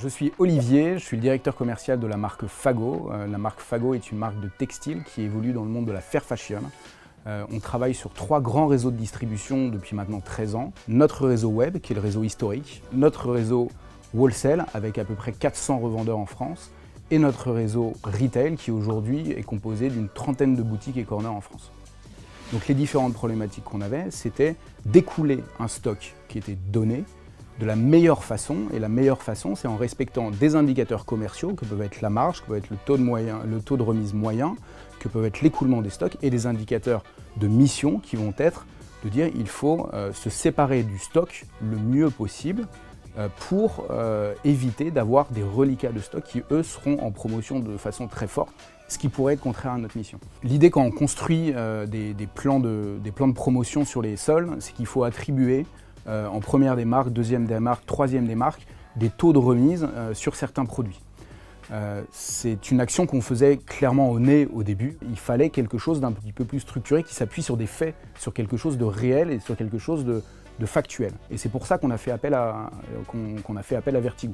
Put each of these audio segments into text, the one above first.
Je suis Olivier, je suis le directeur commercial de la marque Fago. La marque Fago est une marque de textile qui évolue dans le monde de la fair fashion. On travaille sur 3 grands réseaux de distribution depuis maintenant 13 ans. Notre réseau web, qui est le réseau historique, notre réseau wholesale, avec à peu près 400 revendeurs en France, et notre réseau retail, qui aujourd'hui est composé d'une trentaine de boutiques et corners en France. Donc les différentes problématiques qu'on avait, c'était d'écouler un stock qui était donné de la meilleure façon, et la meilleure façon, c'est en respectant des indicateurs commerciaux, que peuvent être la marge, que peut être le taux de remise moyen, que peuvent être l'écoulement des stocks, et des indicateurs de mission qui vont être de dire il faut se séparer du stock le mieux possible pour éviter d'avoir des reliquats de stock qui, eux, seront en promotion de façon très forte, ce qui pourrait être contraire à notre mission. L'idée quand on construit des plans de promotion sur les sols, c'est qu'il faut attribuer en première des marques, deuxième des marques, troisième des marques, des taux de remise sur certains produits. C'est une action qu'on faisait clairement au nez au début. Il fallait quelque chose d'un petit peu plus structuré qui s'appuie sur des faits, sur quelque chose de réel et sur quelque chose de factuel. Et c'est pour ça qu'on a fait appel à Vertigo.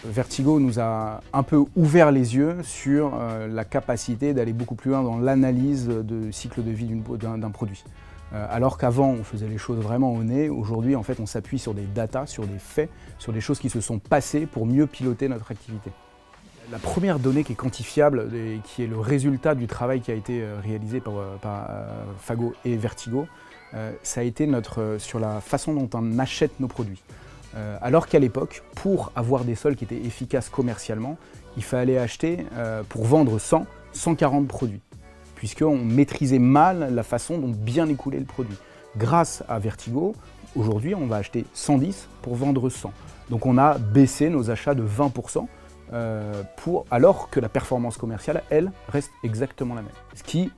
Vertigo nous a un peu ouvert les yeux sur la capacité d'aller beaucoup plus loin dans l'analyse de cycle de vie d'un produit. Alors qu'avant, on faisait les choses vraiment au nez, aujourd'hui, en fait, on s'appuie sur des datas, sur des faits, sur des choses qui se sont passées pour mieux piloter notre activité. La première donnée qui est quantifiable et qui est le résultat du travail qui a été réalisé par Fago et Vertigo, ça a été sur la façon dont on achète nos produits. Alors qu'à l'époque, pour avoir des sols qui étaient efficaces commercialement, il fallait acheter, pour vendre 140 produits, puisqu'on maîtrisait mal la façon dont bien écouler le produit. Grâce à Vertigo, aujourd'hui, on va acheter 110 pour vendre 100. Donc on a baissé nos achats de 20%, alors que la performance commerciale, elle, reste exactement la même. Ce qui,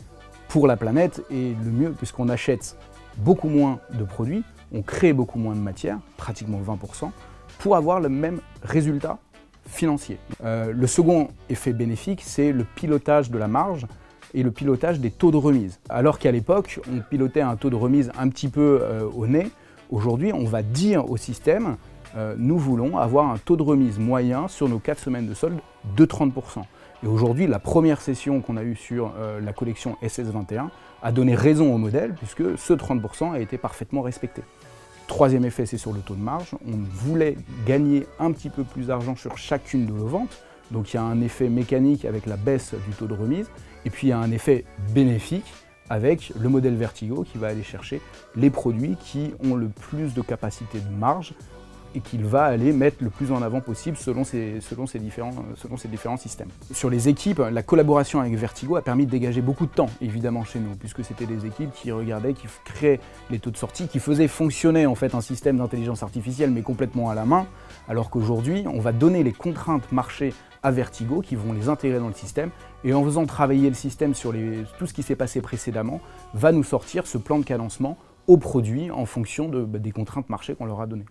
pour la planète, est le mieux, puisqu'on achète beaucoup moins de produits, on crée beaucoup moins de matière, pratiquement 20%, pour avoir le même résultat financier. Le second effet bénéfique, c'est le pilotage de la marge et le pilotage des taux de remise. Alors qu'à l'époque, on pilotait un taux de remise un petit peu au nez, aujourd'hui, on va dire au système nous voulons avoir un taux de remise moyen sur nos 4 semaines de solde de 30%. Et aujourd'hui, la première session qu'on a eue sur la collection SS21 a donné raison au modèle, puisque ce 30% a été parfaitement respecté. Troisième effet, c'est sur le taux de marge. On voulait gagner un petit peu plus d'argent sur chacune de nos ventes. Donc il y a un effet mécanique avec la baisse du taux de remise. Et puis il y a un effet bénéfique avec le modèle Vertigo qui va aller chercher les produits qui ont le plus de capacité de marge et qu'il va aller mettre le plus en avant possible selon ces différents systèmes. Sur les équipes, la collaboration avec Vertigo a permis de dégager beaucoup de temps, évidemment, chez nous, puisque c'était des équipes qui regardaient, qui créaient les taux de sortie, qui faisaient fonctionner en fait un système d'intelligence artificielle, mais complètement à la main, alors qu'aujourd'hui, on va donner les contraintes marché à Vertigo, qui vont les intégrer dans le système, et en faisant travailler le système sur tout ce qui s'est passé précédemment, va nous sortir ce plan de cadencement au produit en fonction des contraintes marché qu'on leur a données.